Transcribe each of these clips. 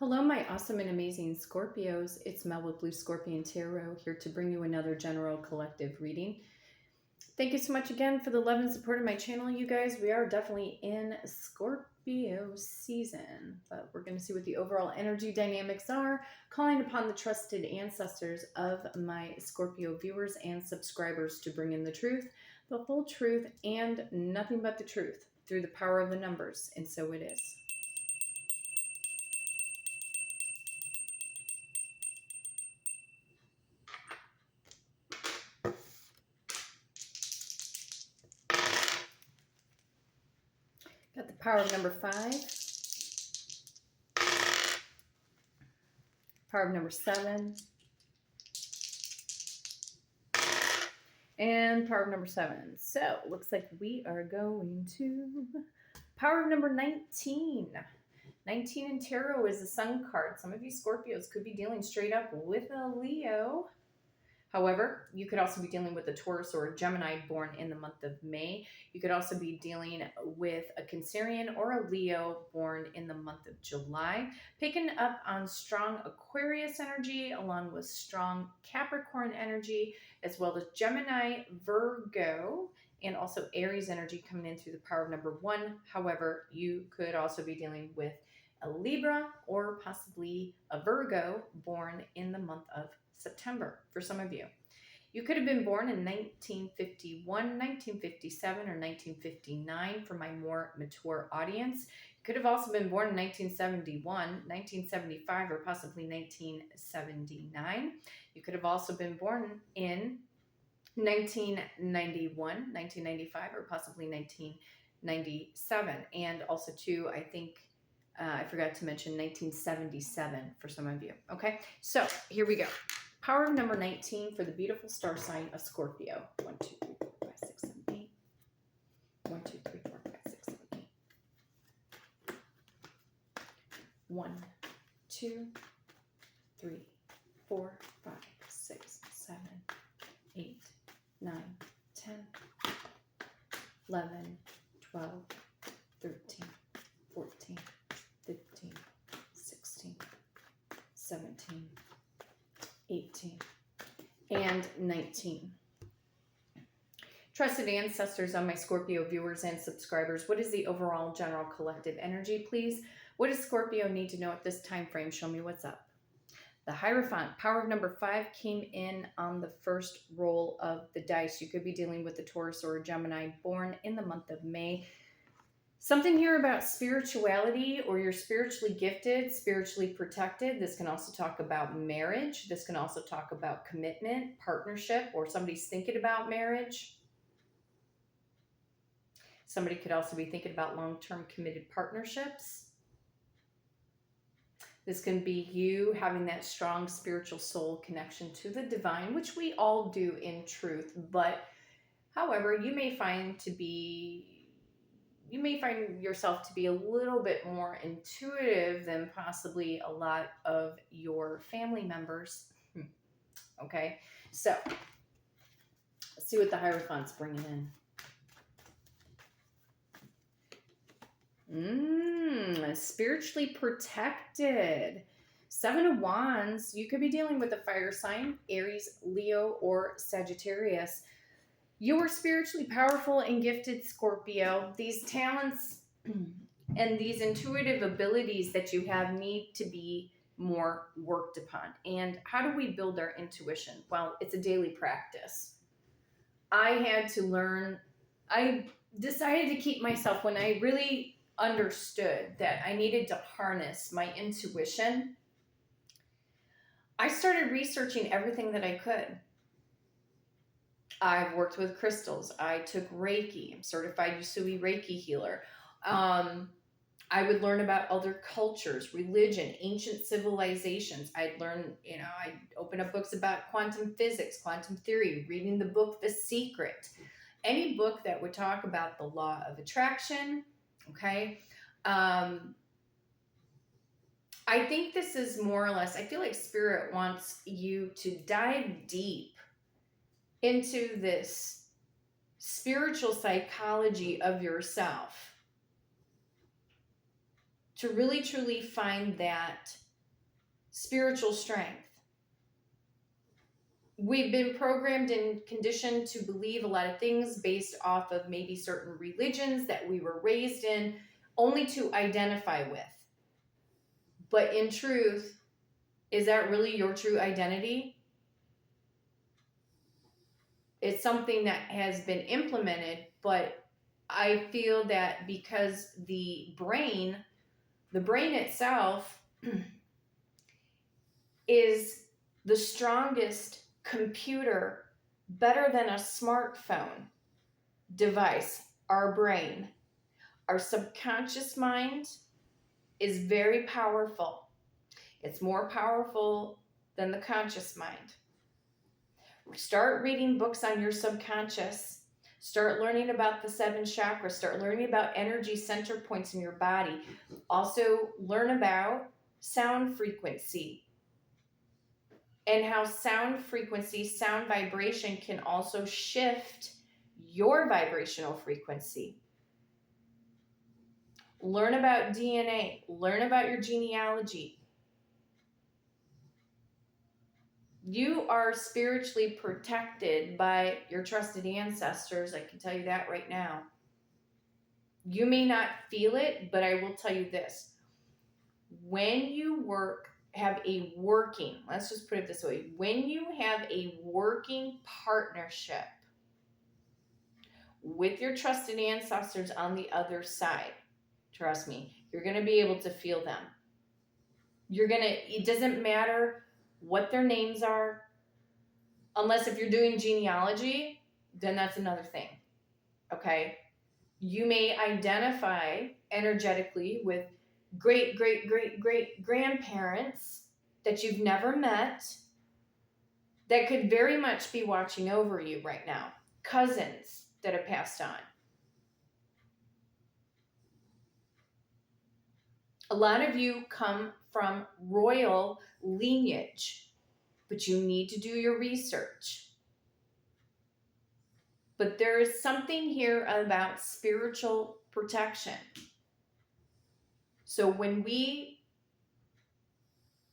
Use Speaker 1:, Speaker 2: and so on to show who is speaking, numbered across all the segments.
Speaker 1: Hello, my awesome and amazing Scorpios. It's Mel with Blue Scorpion Tarot here to bring you another general collective reading. Thank you so much again for the love and support of my channel, you guys. We are definitely in Scorpio season, but we're going to see what the overall energy dynamics are, calling upon the trusted ancestors of my Scorpio viewers and subscribers to bring in the truth, the whole truth, and nothing but the truth through the power of the numbers. And so it is. Got the power of number 5, power of number 7, and power of number 7. So looks like we are going to power of number 19. 19 in tarot is the Sun card. Some of you Scorpios could be dealing straight up with a Leo. However, you could also be dealing with a Taurus or a Gemini born in the month of May. You could also be dealing with a Cancerian or a Leo born in the month of July. Picking up on strong Aquarius energy along with strong Capricorn energy, as well as Gemini, Virgo, and also Aries energy coming in through the power of number 1. However, you could also be dealing with a Libra or possibly a Virgo born in the month of September for some of you. You could have been born in 1951, 1957, or 1959 for my more mature audience. You could have also been born in 1971, 1975, or possibly 1979. You could have also been born in 1991, 1995, or possibly 1997. And also, too, I think I forgot to mention 1977 for some of you. Okay, so here we go. Power of number 19 for the beautiful star sign of Scorpio. 1, 2, 3, 4, 5, 6, 7, 8. 1, 2, 3, 4, 5, 6, 7, 8. 1, 2, 3, 4, 5, 6, 7, 8, 9, 10, 11, 12, 13, 14, 15, 16, 17, 18, and 19. Trusted ancestors on my Scorpio viewers and subscribers, what is the overall general collective energy, please? What does Scorpio need to know at this time frame? Show me what's up. The Hierophant, power of number 5, came in on the first roll of the dice. You could be dealing with a Taurus or a Gemini born in the month of May. Something here about spirituality, or you're spiritually gifted, spiritually protected. This can also talk about marriage. This can also talk about commitment, partnership, or somebody's thinking about marriage. Somebody could also be thinking about long-term committed partnerships. This can be you having that strong spiritual soul connection to the divine, which we all do in truth. But however, you may find yourself to be a little bit more intuitive than possibly a lot of your family members. Okay, so let's see what the Hierophant's bringing in. Spiritually protected. 7 of Wands. You could be dealing with a fire sign, Aries, Leo, or Sagittarius. You're spiritually powerful and gifted, Scorpio. These talents and these intuitive abilities that you have need to be more worked upon. And how do we build our intuition? Well, it's a daily practice. I had to learn. I decided to keep myself, when I really understood that I needed to harness my intuition, I started researching everything that I could. I've worked with crystals. I took Reiki. I'm certified Usui Reiki healer. I would learn about other cultures, religion, ancient civilizations. I'd learn, I'd open up books about quantum physics, quantum theory, reading the book The Secret. Any book that would talk about the law of attraction, okay? I think this is more or less, I feel like Spirit wants you to dive deep into this spiritual psychology of yourself to really truly find that spiritual strength. We've been programmed and conditioned to believe a lot of things based off of maybe certain religions that we were raised in, only to identify with. But in truth, is that really your true identity? It's something that has been implemented, but I feel that because the brain itself is the strongest computer, better than a smartphone device, our brain. Our subconscious mind is very powerful. It's more powerful than the conscious mind. Start reading books on your subconscious. Start learning about the 7 chakras. Start learning about energy center points in your body. Also, learn about sound frequency and how sound frequency, sound vibration can also shift your vibrational frequency. Learn about DNA. Learn about your genealogy. You are spiritually protected by your trusted ancestors. I can tell you that right now. You may not feel it, but I will tell you this. When you have a working, let's just put it this way, when you have a working partnership with your trusted ancestors on the other side, trust me, you're going to be able to feel them. It doesn't matter what their names are, unless if you're doing genealogy, then that's another thing. Okay? You may identify energetically with great grandparents that you've never met that could very much be watching over you right now. Cousins that have passed on. A lot of you come from royal lineage, but you need to do your research. But there is something here about spiritual protection. So when we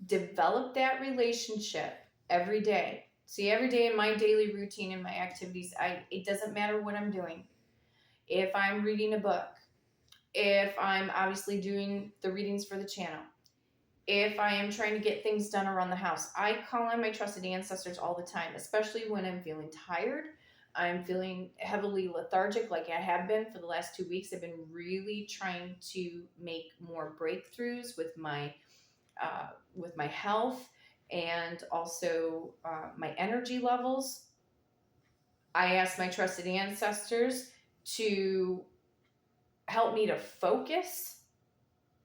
Speaker 1: develop that relationship every day, see, every day in my daily routine and my activities, it doesn't matter what I'm doing. If I'm reading a book, if I'm obviously doing the readings for the channel, if I am trying to get things done around the house, I call on my trusted ancestors all the time, especially when I'm feeling tired. I'm feeling heavily lethargic like I have been for the last 2 weeks. I've been really trying to make more breakthroughs with my health and also my energy levels. I ask my trusted ancestors to help me to focus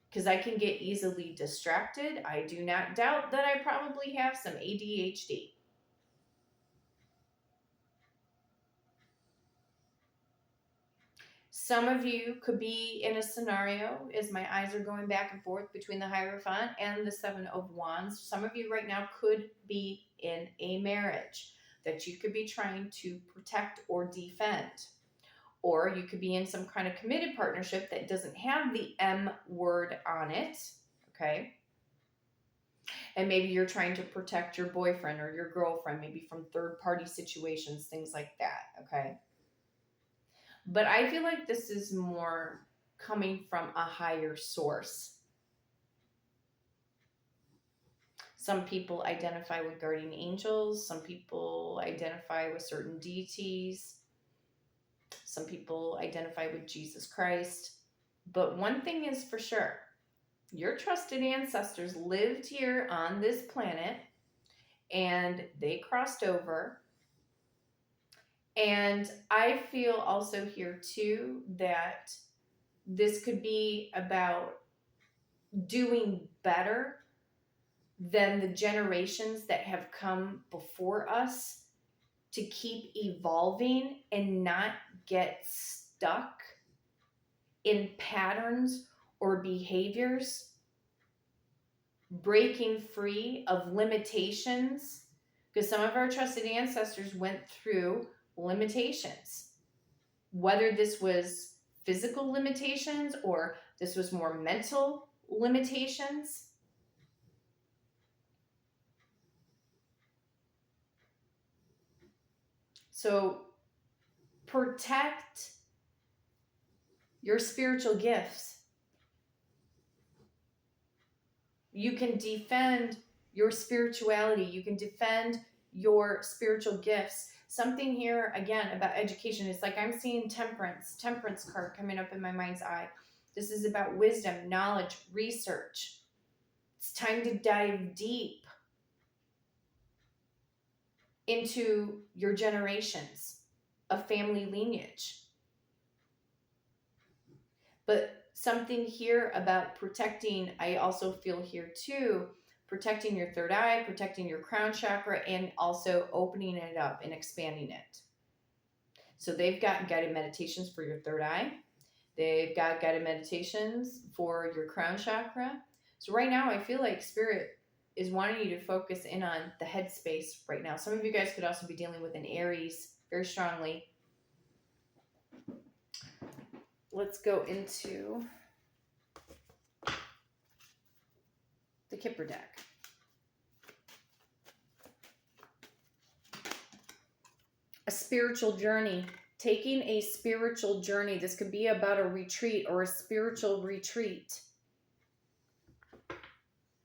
Speaker 1: because I can get easily distracted. I do not doubt that I probably have some ADHD. Some of you could be in a scenario as my eyes are going back and forth between the Hierophant and the 7 of Wands. Some of you right now could be in a marriage that you could be trying to protect or defend. Or you could be in some kind of committed partnership that doesn't have the M word on it, okay? And maybe you're trying to protect your boyfriend or your girlfriend, maybe from third-party situations, things like that, okay? But I feel like this is more coming from a higher source. Some people identify with guardian angels. Some people identify with certain deities. Some people identify with Jesus Christ. But one thing is for sure, your trusted ancestors lived here on this planet and they crossed over. And I feel also here too that this could be about doing better than the generations that have come before us, to keep evolving and not get stuck in patterns or behaviors, breaking free of limitations, because some of our trusted ancestors went through limitations, whether this was physical limitations or this was more mental limitations. So protect your spiritual gifts. You can defend your spirituality. You can defend your spiritual gifts. Something here, again, about education. It's like I'm seeing temperance card coming up in my mind's eye. This is about wisdom, knowledge, research. It's time to dive deep into your generations of family lineage. But something here about protecting, I also feel here too, protecting your third eye, protecting your crown chakra, and also opening it up and expanding it. So they've got guided meditations for your third eye. They've got guided meditations for your crown chakra. So right now, I feel like Spirit is wanting you to focus in on the headspace right now. Some of you guys could also be dealing with an Aries very strongly. Let's go into the Kipper deck. A spiritual journey. Taking a spiritual journey. This could be about a retreat or a spiritual retreat.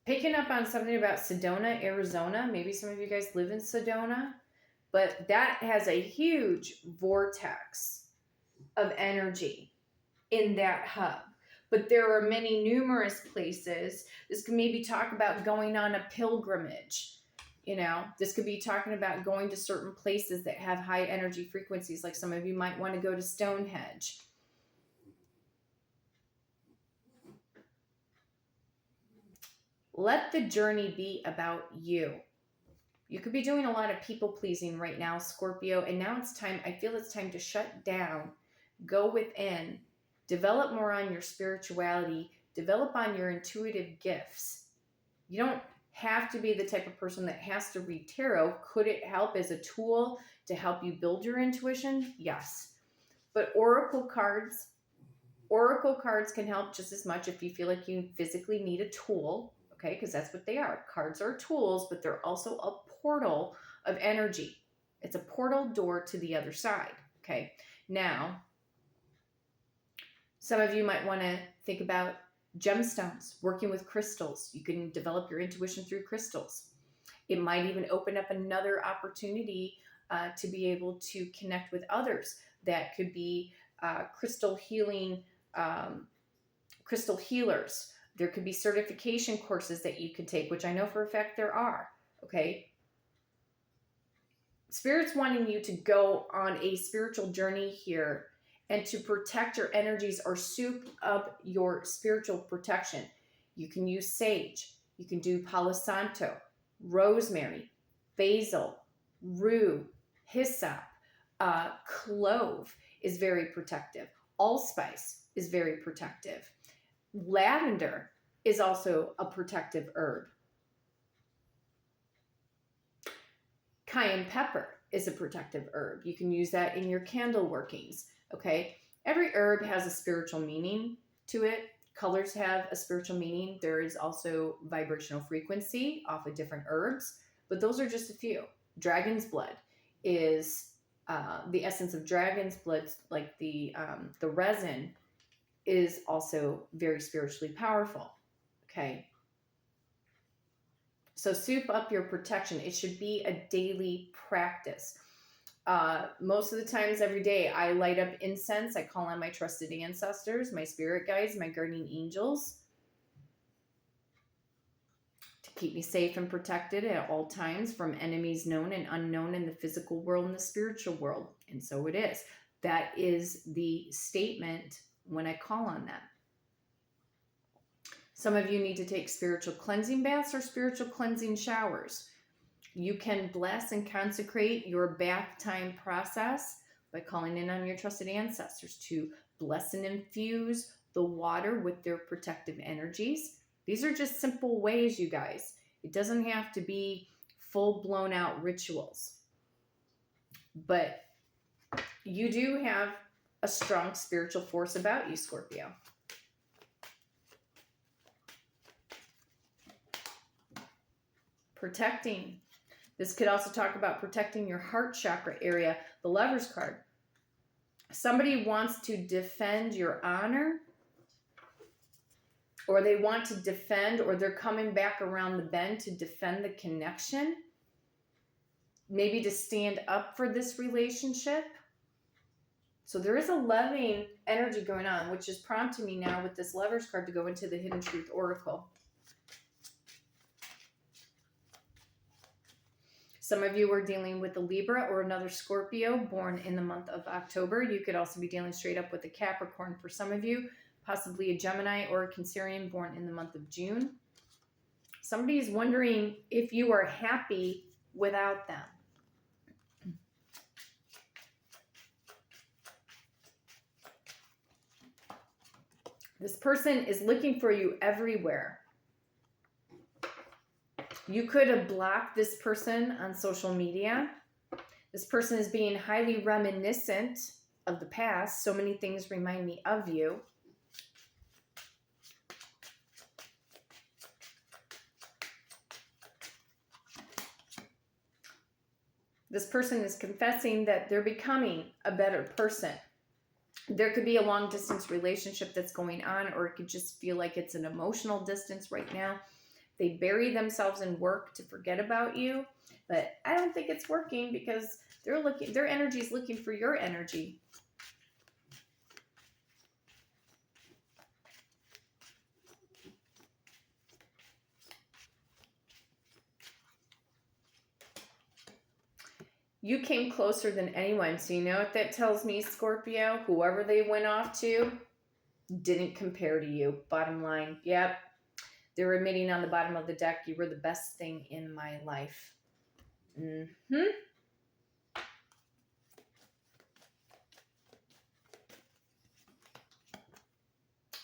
Speaker 1: Picking up on something about Sedona, Arizona. Maybe some of you guys live in Sedona. But that has a huge vortex of energy in that hub. But there are many numerous places. This could maybe talk about going on a pilgrimage. You know, this could be talking about going to certain places that have high energy frequencies. Like some of you might want to go to Stonehenge. Let the journey be about you. You could be doing a lot of people pleasing right now, Scorpio. And now it's time, I feel it's time to shut down, go within, develop more on your spirituality, develop on your intuitive gifts. You don't have to be the type of person that has to read tarot. Could it help as a tool to help you build your intuition? Yes. But oracle cards can help just as much if you feel like you physically need a tool, okay? Because that's what they are. Cards are tools, but they're also a portal of energy. It's a portal door to the other side, okay? Now, some of you might want to think about gemstones, working with crystals. You can develop your intuition through crystals. It might even open up another opportunity to be able to connect with others. That could be crystal healing, crystal healers. There could be certification courses that you could take, which I know for a fact there are, okay? Spirit's wanting you to go on a spiritual journey here and to protect your energies or soup up your spiritual protection. You can use sage. You can do Palo Santo, rosemary, basil, rue, hyssop, clove is very protective. Allspice is very protective. Lavender is also a protective herb. Cayenne pepper is a protective herb. You can use that in your candle workings, okay? Every herb has a spiritual meaning to it. Colors have a spiritual meaning. There is also vibrational frequency off of different herbs, but those are just a few. Dragon's blood is the essence of dragon's blood, like the resin, is also very spiritually powerful, okay? So soup up your protection. It should be a daily practice. Most of the times every day I light up incense. I call on my trusted ancestors, my spirit guides, my guardian angels to keep me safe and protected at all times from enemies known and unknown in the physical world and the spiritual world. And so it is. That is the statement when I call on them. Some of you need to take spiritual cleansing baths or spiritual cleansing showers. You can bless and consecrate your bath time process by calling in on your trusted ancestors to bless and infuse the water with their protective energies. These are just simple ways, you guys. It doesn't have to be full blown out rituals. But you do have a strong spiritual force about you, Scorpio. Protecting This could also talk about protecting your heart chakra area, the Lover's card. Somebody wants to defend your honor, or they want to defend, or they're coming back around the bend to defend the connection. Maybe to stand up for this relationship. So there is a loving energy going on, which is prompting me now with this Lover's card to go into the Hidden Truth Oracle. Some of you are dealing with a Libra or another Scorpio born in the month of October. You could also be dealing straight up with a Capricorn for some of you, possibly a Gemini or a Cancerian born in the month of June. Somebody is wondering if you are happy without them. This person is looking for you everywhere. You could have blocked this person on social media. This person is being highly reminiscent of the past. So many things remind me of you. This person is confessing that they're becoming a better person. There could be a long distance relationship that's going on, or it could just feel like it's an emotional distance right now. They bury themselves in work to forget about you, but I don't think it's working because their energy is looking for your energy. You came closer than anyone. So you know what that tells me, Scorpio? Whoever they went off to didn't compare to you. Bottom line. Yep. They're admitting on the bottom of the deck, you were the best thing in my life.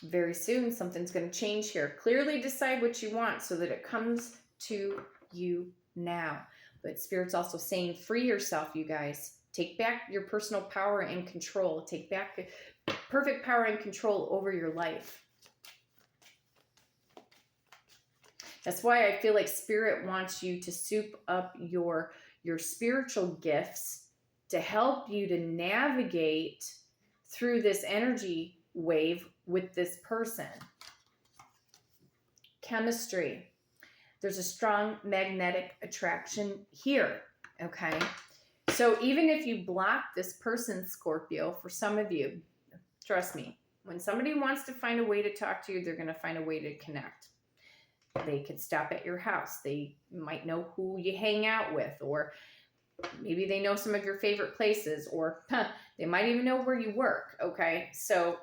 Speaker 1: Very soon, something's going to change here. Clearly decide what you want so that it comes to you now. But Spirit's also saying, free yourself, you guys. Take back your personal power and control. Take back perfect power and control over your life. That's why I feel like Spirit wants you to soup up your spiritual gifts to help you to navigate through this energy wave with this person. Chemistry. There's a strong magnetic attraction here, okay? So even if you block this person, Scorpio, for some of you, trust me, when somebody wants to find a way to talk to you, they're going to find a way to connect. They could stop at your house. They might know who you hang out with, or maybe they know some of your favorite places, or they might even know where you work, okay? So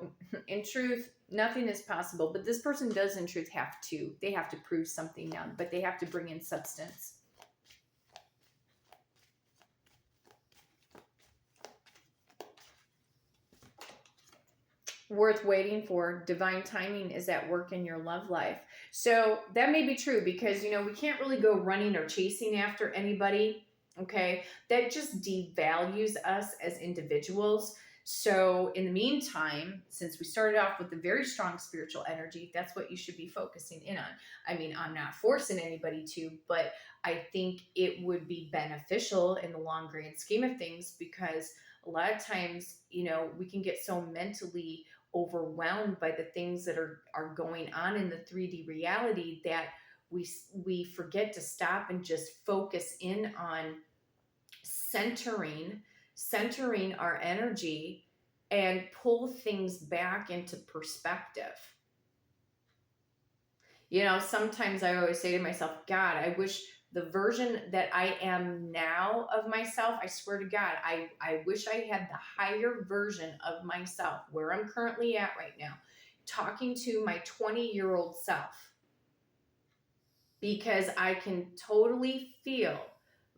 Speaker 1: in truth, nothing is possible, but this person does in truth have to. They have to prove something now, but they have to bring in substance. Worth waiting for. Divine timing is at work in your love life. So that may be true because, you know, we can't really go running or chasing after anybody, okay? That just devalues us as individuals. So in the meantime, since we started off with a very strong spiritual energy, that's what you should be focusing in on. I mean, I'm not forcing anybody to, but I think it would be beneficial in the long grand scheme of things because a lot of times, you know, we can get so mentally overwhelmed by the things that are going on in the 3D reality that we forget to stop and just focus in on centering our energy and pull things back into perspective. You know, sometimes I always say to myself, God, I wish the version that I am now of myself, I swear to God, I wish I had the higher version of myself where I'm currently at right now, talking to my 20-year-old self, because I can totally feel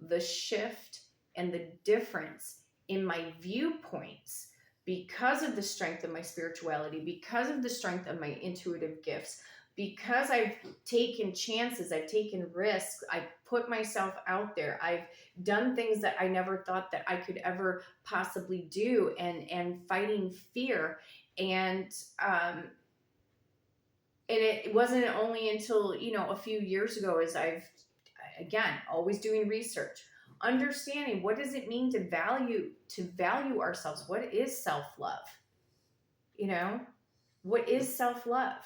Speaker 1: the shift and the difference in my viewpoints because of the strength of my spirituality, because of the strength of my intuitive gifts, because I've taken chances, I've taken risks, I've put myself out there, I've done things that I never thought that I could ever possibly do, and fighting fear. And it wasn't only until, you know, a few years ago as I've Again, always doing research, understanding what does it mean to value ourselves. What is self-love? What is self-love?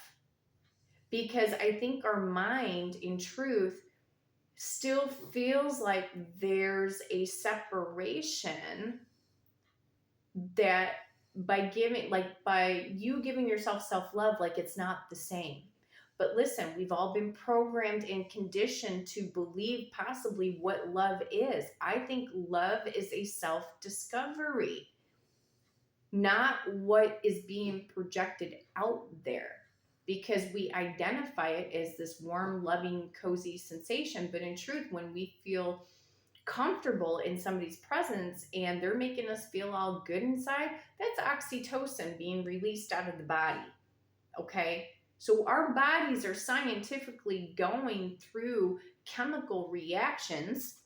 Speaker 1: Because I think our mind, in truth, still feels like there's a separation that by you giving yourself self-love, like it's not the same. But listen, we've all been programmed and conditioned to believe possibly what love is. I think love is a self-discovery, not what is being projected out there, because we identify it as this warm, loving, cozy sensation. But in truth, when we feel comfortable in somebody's presence and they're making us feel all good inside, that's oxytocin being released out of the body. Okay? So our bodies are scientifically going through chemical reactions,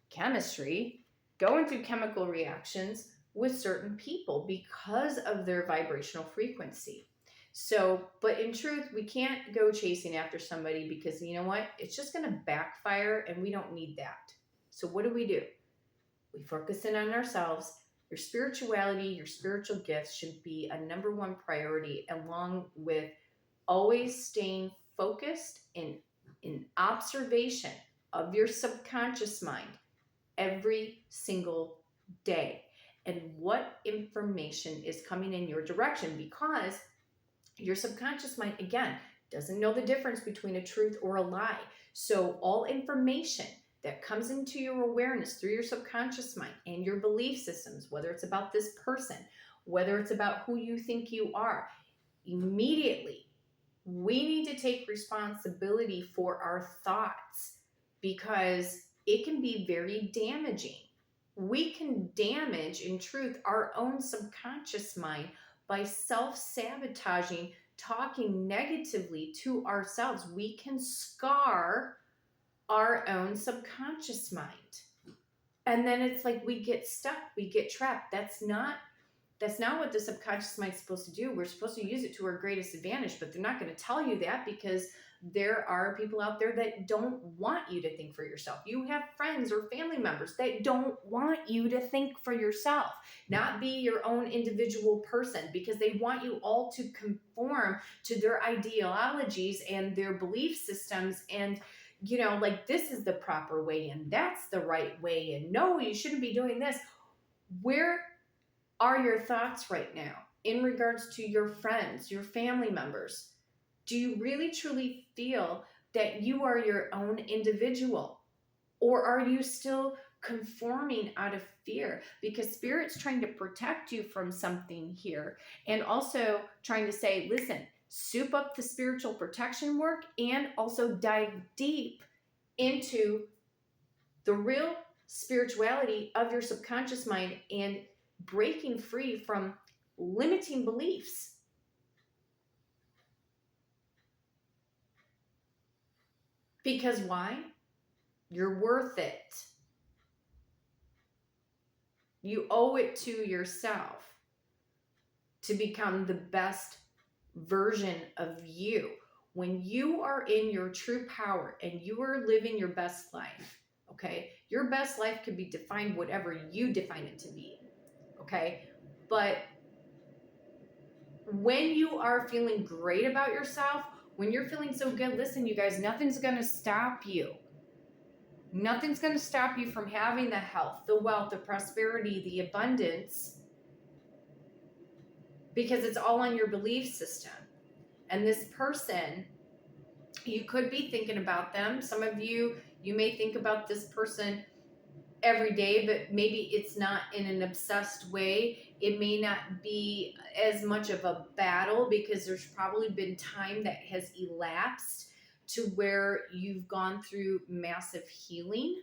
Speaker 1: chemistry, going through chemical reactions with certain people because of their vibrational frequency. So, but in truth, we can't go chasing after somebody, because you know what? It's just going to backfire, and we don't need that. So what do? We focus in on ourselves. Your spirituality, your spiritual gifts should be a number one priority, along with always staying focused in observation of your subconscious mind every single day, and what information is coming in your direction, because your subconscious mind, again, doesn't know the difference between a truth or a lie. So all information that comes into your awareness through your subconscious mind and your belief systems, whether it's about this person, whether it's about who you think you are, immediately we need to take responsibility for our thoughts, because it can be very damaging. We can damage, in truth, our own subconscious mind by self-sabotaging, talking negatively to ourselves. We can scar our own subconscious mind. And then it's like we get stuck, we get trapped. That's not what the subconscious mind is supposed to do. We're supposed to use it to our greatest advantage, but they're not going to tell you that, because there are people out there that don't want you to think for yourself. You have friends or family members that don't want you to think for yourself, not be your own individual person, because they want you all to conform to their ideologies and their belief systems, and like, this is the proper way and that's the right way, and no, you shouldn't be doing this. Where are your thoughts right now in regards to your friends, your family members? Do you really truly feel that you are your own individual? Or are you still conforming out of fear? Because Spirit's trying to protect you from something here, and also trying to say, listen, soup up the spiritual protection work, and also dive deep into the real spirituality of your subconscious mind and breaking free from limiting beliefs. Because why? You're worth it. You owe it to yourself to become the best version of you. When you are in your true power and you are living your best life, okay? Your best life could be defined whatever you define it to be, okay? But when you are feeling great about yourself, when you're feeling so good, listen, you guys, nothing's going to stop you. Nothing's going to stop you from having the health, the wealth, the prosperity, the abundance, because it's all on your belief system. And this person, you could be thinking about them. Some of you may think about this person every day, but maybe it's not in an obsessed way. It may not be as much of a battle, because there's probably been time that has elapsed to where you've gone through massive healing.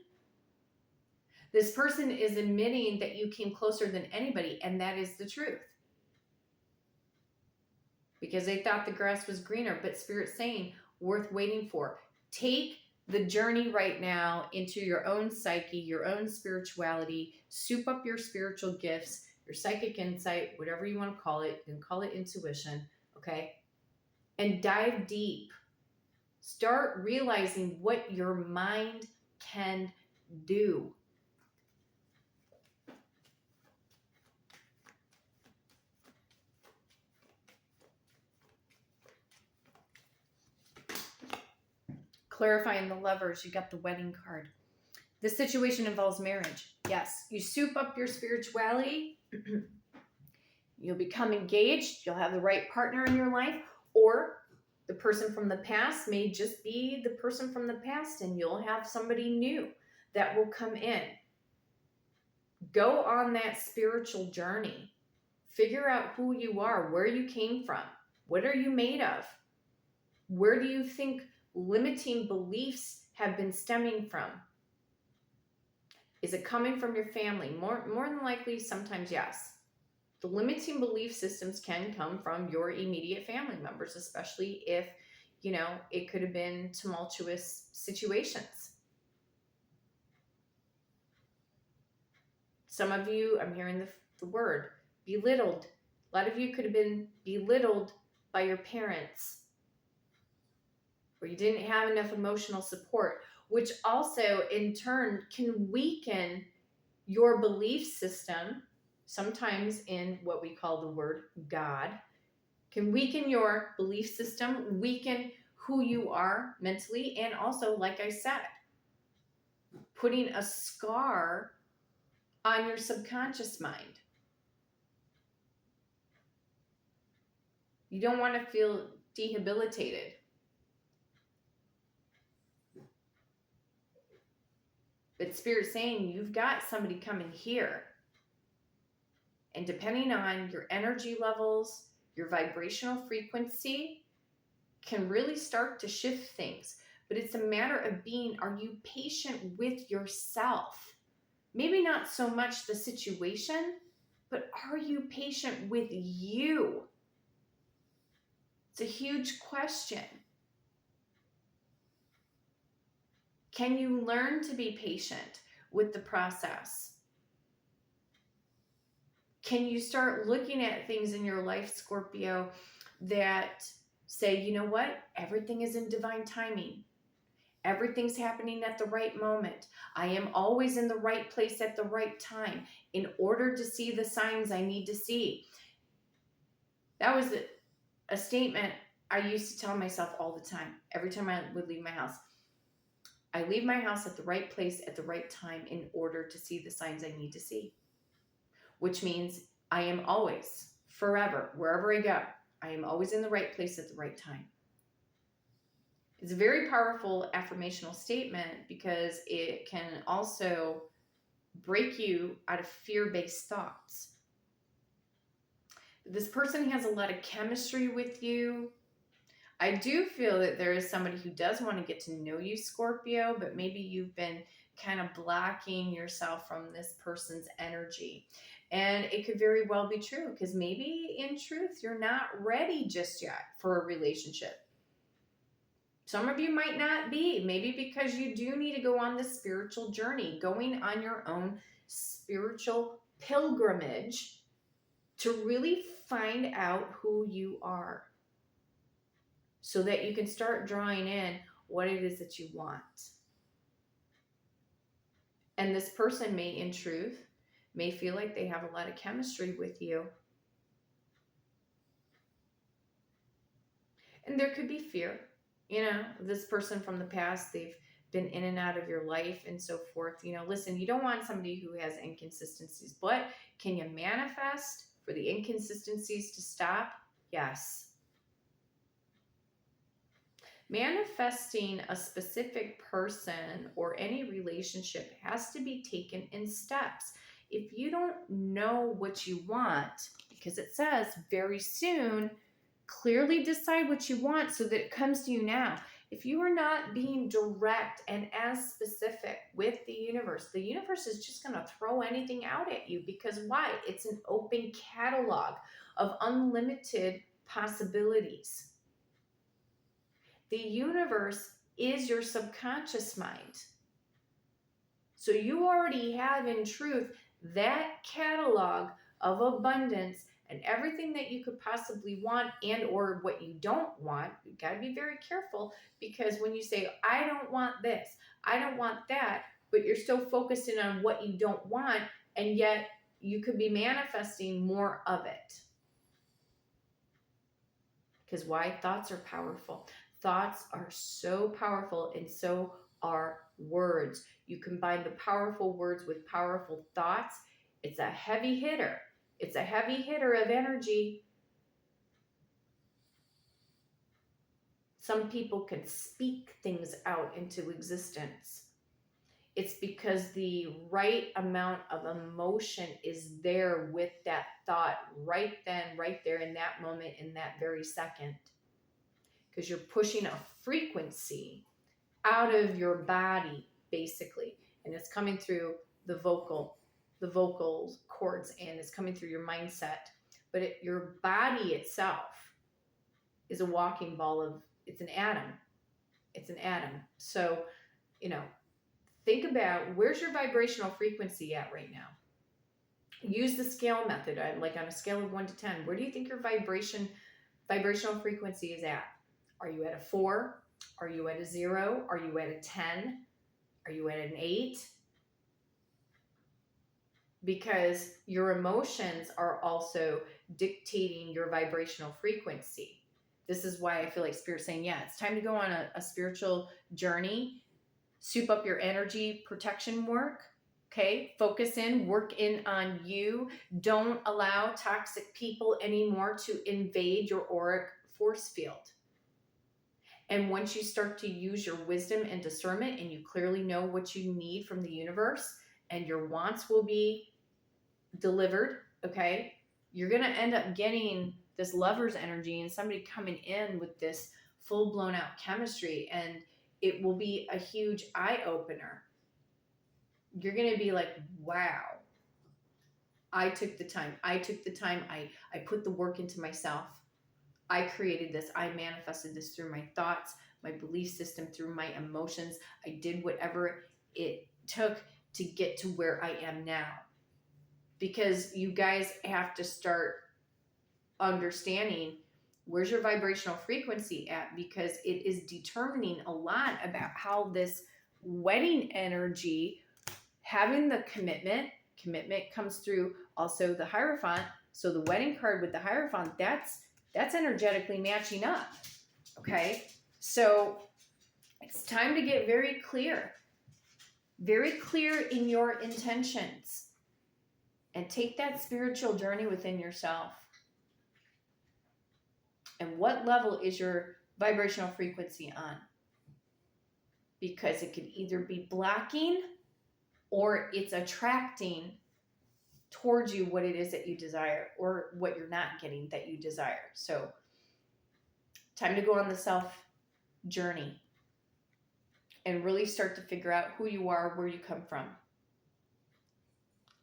Speaker 1: This person is admitting that you came closer than anybody, and that is the truth. Because they thought the grass was greener, but Spirit's saying, worth waiting for. Take the journey right now into your own psyche, your own spirituality, soup up your spiritual gifts, your psychic insight, whatever you want to call it, and call it intuition, okay? And dive deep Start realizing what your mind can do. Clarifying the Lovers, you got the Wedding card. This situation involves marriage. Yes, you soup up your spirituality. You'll become engaged. You'll have the right partner in your life, or the person from the past may just be the person from the past, and you'll have somebody new that will come in. Go on that spiritual journey. Figure out who you are, where you came from, what are you made of? Where do you think limiting beliefs have been stemming from? Is it coming from your family? More than likely, sometimes yes. The limiting belief systems can come from your immediate family members, especially if, it could have been tumultuous situations. Some of you, I'm hearing the word, belittled. A lot of you could have been belittled by your parents, or you didn't have enough emotional support, which also in turn can weaken your belief system. Sometimes in what we call the word God, can weaken your belief system, weaken who you are mentally, and also, like I said, putting a scar on your subconscious mind. You don't want to feel debilitated. But Spirit's saying you've got somebody coming here. And depending on your energy levels, your vibrational frequency can really start to shift things. But it's a matter of are you patient with yourself? Maybe not so much the situation, but are you patient with you? It's a huge question. Can you learn to be patient with the process? Can you start looking at things in your life, Scorpio, that say, you know what? Everything is in divine timing. Everything's happening at the right moment. I am always in the right place at the right time in order to see the signs I need to see. That was a statement I used to tell myself all the time. Every time I would leave my house. I leave my house at the right place at the right time in order to see the signs I need to see. Which means I am always, forever, wherever I go, I am always in the right place at the right time. It's a very powerful affirmational statement because it can also break you out of fear-based thoughts. This person has a lot of chemistry with you. I do feel that there is somebody who does want to get to know you, Scorpio, but maybe you've been kind of blocking yourself from this person's energy. And it could very well be true because maybe in truth, you're not ready just yet for a relationship. Some of you might not be, maybe because you do need to go on this spiritual journey, going on your own spiritual pilgrimage to really find out who you are so that you can start drawing in what it is that you want. And this person may, in truth, may feel like they have a lot of chemistry with you. And there could be fear. This person from the past, they've been in and out of your life and so forth. Listen, you don't want somebody who has inconsistencies, but can you manifest for the inconsistencies to stop? Yes. Manifesting a specific person or any relationship has to be taken in steps. If you don't know what you want, because it says very soon, clearly decide what you want so that it comes to you now. If you are not being direct and as specific with the universe is just going to throw anything out at you because why? It's an open catalog of unlimited possibilities. The universe is your subconscious mind. So you already have in truth that catalog of abundance and everything that you could possibly want and or what you don't want. You got to be very careful, because when you say, I don't want this, I don't want that, but you're still focused in on what you don't want, and yet you could be manifesting more of it. Because why? Thoughts are powerful. Thoughts are so powerful, and so are words. You combine the powerful words with powerful thoughts, it's a heavy hitter. It's a heavy hitter of energy. Some people can speak things out into existence. It's because the right amount of emotion is there with that thought right then, right there in that moment, in that very second. Because you're pushing a frequency out of your body, basically. And it's coming through the vocal cords, and it's coming through your mindset. But your body itself is a walking ball of, it's an atom. It's an atom. So, think about, where's your vibrational frequency at right now? Use the scale method. Like on a scale of 1 to 10, where do you think your vibrational frequency is at? Are you at a 4? Are you at a 0? Are you at a 10? Are you at an 8? Because your emotions are also dictating your vibrational frequency. This is why I feel like Spirit's saying, yeah, it's time to go on a spiritual journey. Soup up your energy protection work. Okay, focus in, work in on you. Don't allow toxic people anymore to invade your auric force field. And once you start to use your wisdom and discernment, and you clearly know what you need from the universe, and your wants will be delivered, okay, you're going to end up getting this lover's energy and somebody coming in with this full blown out chemistry, and it will be a huge eye opener. You're going to be like, wow, I took the time. I put the work into myself. I created this. I manifested this through my thoughts, my belief system, through my emotions. I did whatever it took to get to where I am now. Because you guys have to start understanding, where's your vibrational frequency at, because it is determining a lot about how this wedding energy, having the commitment comes through also the Hierophant. So the wedding card with the Hierophant, that's energetically matching up. Okay, so it's time to get very clear in your intentions, and take that spiritual journey within yourself. And what level is your vibrational frequency on? Because it could either be blocking or it's attracting towards you what it is that you desire, or what you're not getting that you desire. So time to go on the self journey and really start to figure out who you are, where you come from.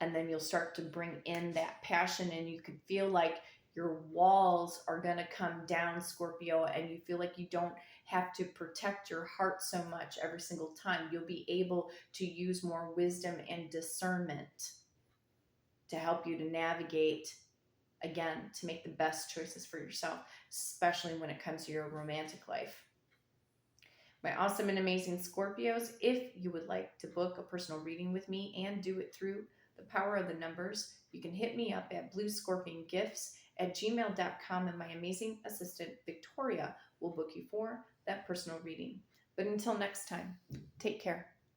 Speaker 1: And then you'll start to bring in that passion, and you could feel like your walls are going to come down, Scorpio, and you feel like you don't have to protect your heart so much every single time. You'll be able to use more wisdom and discernment to help you to navigate, again, to make the best choices for yourself, especially when it comes to your romantic life. My awesome and amazing Scorpios, if you would like to book a personal reading with me and do it through the power of the numbers, you can hit me up at bluescorpiongifts@gmail.com, and my amazing assistant, Victoria, will book you for that personal reading. But until next time, take care.